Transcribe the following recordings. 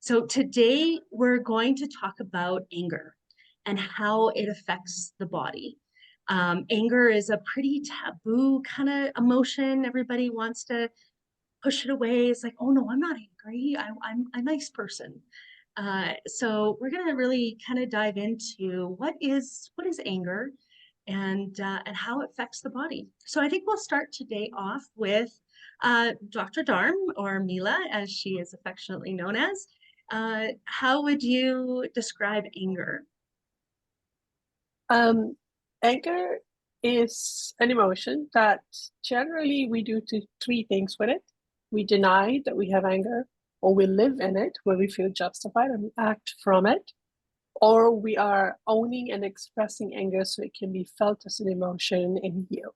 So today we're going to talk about anger and how it affects the body. Anger is a pretty taboo kind of emotion. Everybody wants to push it away. It's like, oh no, I'm not angry. I'm a nice person. So we're going to really kind of dive into what is anger and how it affects the body. So I think we'll start today off with Dr. Dharm, or Mila, as she is affectionately known as. How would you describe anger? Um, Anger is an emotion that generally we do three things with it. We deny that we have anger, or we live in it where we feel justified and we act from it, or we are owning and expressing anger so it can be felt as an emotion and healed.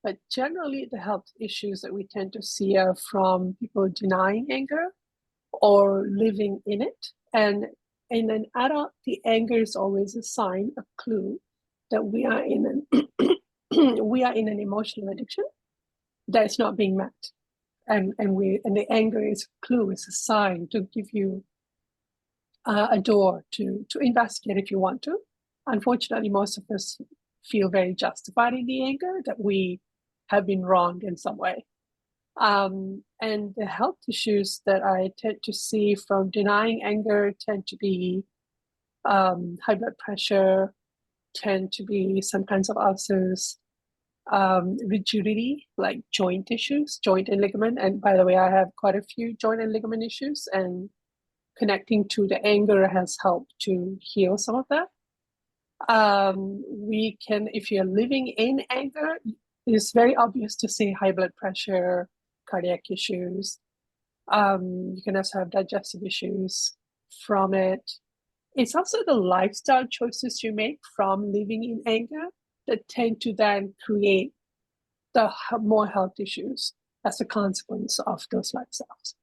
But generally, the health issues that we tend to see are from people denying anger or living in it. And in an adult, the anger is always a sign, a clue that we are in an emotional addiction that is not being met. And the anger is a clue, is a sign to give you a door to investigate if you want to. Unfortunately, most of us feel very justified in the anger that we have been wronged in some way. And the health issues that I tend to see from denying anger tend to be high blood pressure, tend to be some kinds of ulcers, rigidity, like joint issues, joint and ligament. And by the way, I have quite a few joint and ligament issues, and connecting to the anger has helped to heal some of that. We can, if you're living in anger, it's very obvious to see high blood pressure, cardiac issues. You can also have digestive issues from it. It's also the lifestyle choices you make from living in anger that tend to then create the more health issues as a consequence of those lifestyles.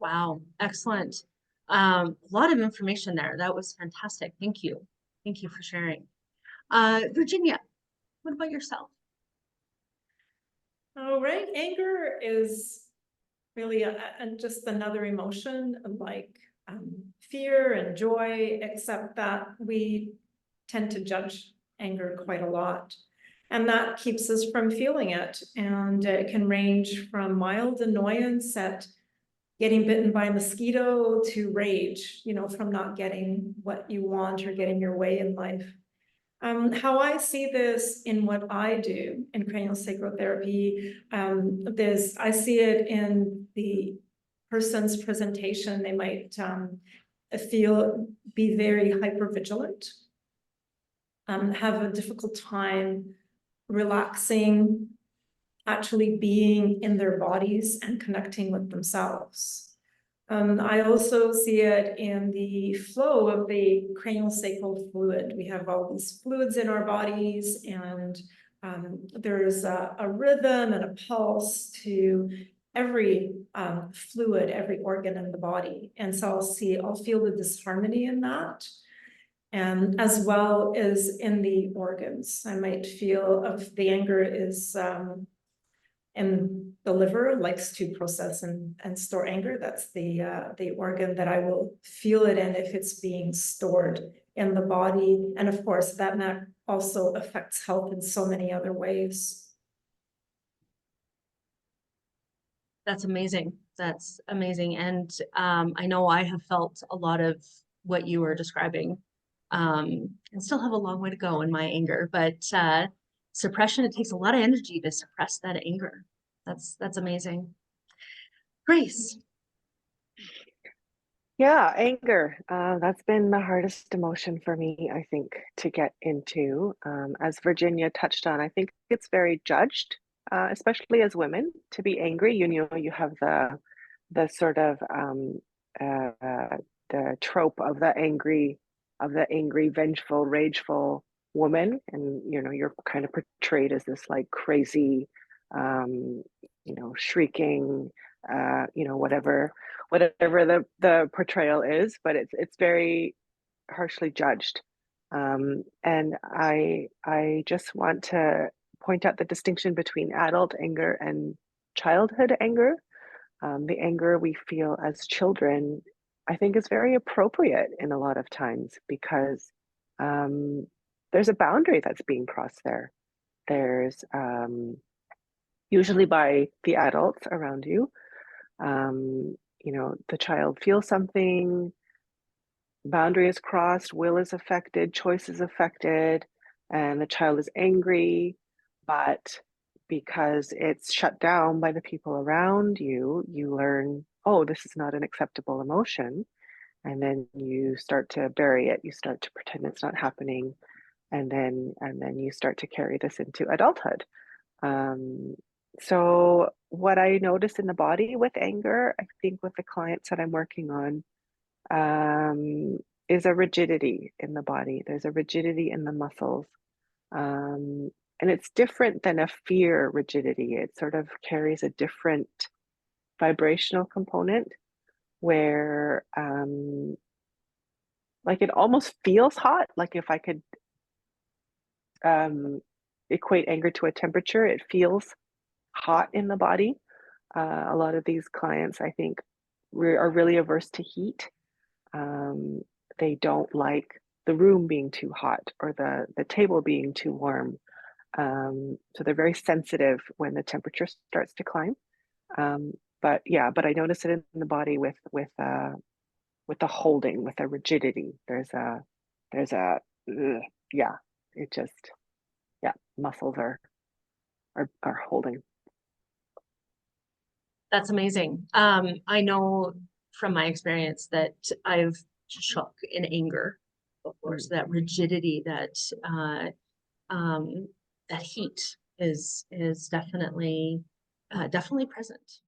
Wow, excellent. A lot of information there. That was fantastic. Thank you. Thank you for sharing. Virginia, what about yourself? Oh, right. Anger is really just another emotion like fear and joy, except that we tend to judge anger quite a lot. And that keeps us from feeling it. And it can range from mild annoyance at getting bitten by a mosquito to rage, from not getting what you want or getting your way in life. How I see this in what I do in craniosacral therapy, I see it in the person's presentation. They might be very hypervigilant, have a difficult time relaxing, actually being in their bodies and connecting with themselves. I also see it in the flow of the craniosacral fluid. We have all these fluids in our bodies, and there's a rhythm and a pulse to every fluid, every organ in the body. And so I'll feel the disharmony in that. And as well as in the organs, I might feel if the anger is and the liver likes to process and store anger. That's the organ that I will feel it in if it's being stored in the body. And of course, that also affects health in so many other ways. That's amazing. That's amazing. And I know I have felt a lot of what you were describing. And still have a long way to go in my anger, but suppression, it takes a lot of energy to suppress that anger. That's amazing. Grace. Yeah, anger. That's been the hardest emotion for me, I think, to get into. As Virginia touched on, I think it's very judged, especially as women, to be angry. You know, you have the sort of the trope of the angry, vengeful, rageful woman, and you're kind of portrayed as this like crazy, shrieking, whatever the portrayal is, but it's very harshly judged. And I just want to point out the distinction between adult anger and childhood anger. The anger we feel as children, I think, is very appropriate in a lot of times because um, there's a boundary that's being crossed there. There's usually by the adults around you. The child feels something, boundary is crossed, will is affected, choice is affected, and the child is angry, but because it's shut down by the people around you, you learn, oh, this is not an acceptable emotion. And then you start to bury it, you start to pretend it's not happening, and then you start to carry this into adulthood. Um, so what I notice in the body with anger, I think with the clients that I'm working on, um, is a rigidity in the body. There's a rigidity in the muscles. And it's different than a fear rigidity. It sort of carries a different vibrational component where, like, it almost feels hot. Like if I could equate anger to a temperature, it feels hot in the body. A lot of these clients, I think, are really averse to heat. Um, they don't like the room being too hot or the table being too warm. So they're very sensitive when the temperature starts to climb. But yeah, but I notice it in the body with the holding, with the rigidity. Yeah, it just, yeah, muscles are holding. That's amazing. I know from my experience that I've shook in anger before, so that rigidity, that heat is definitely definitely present.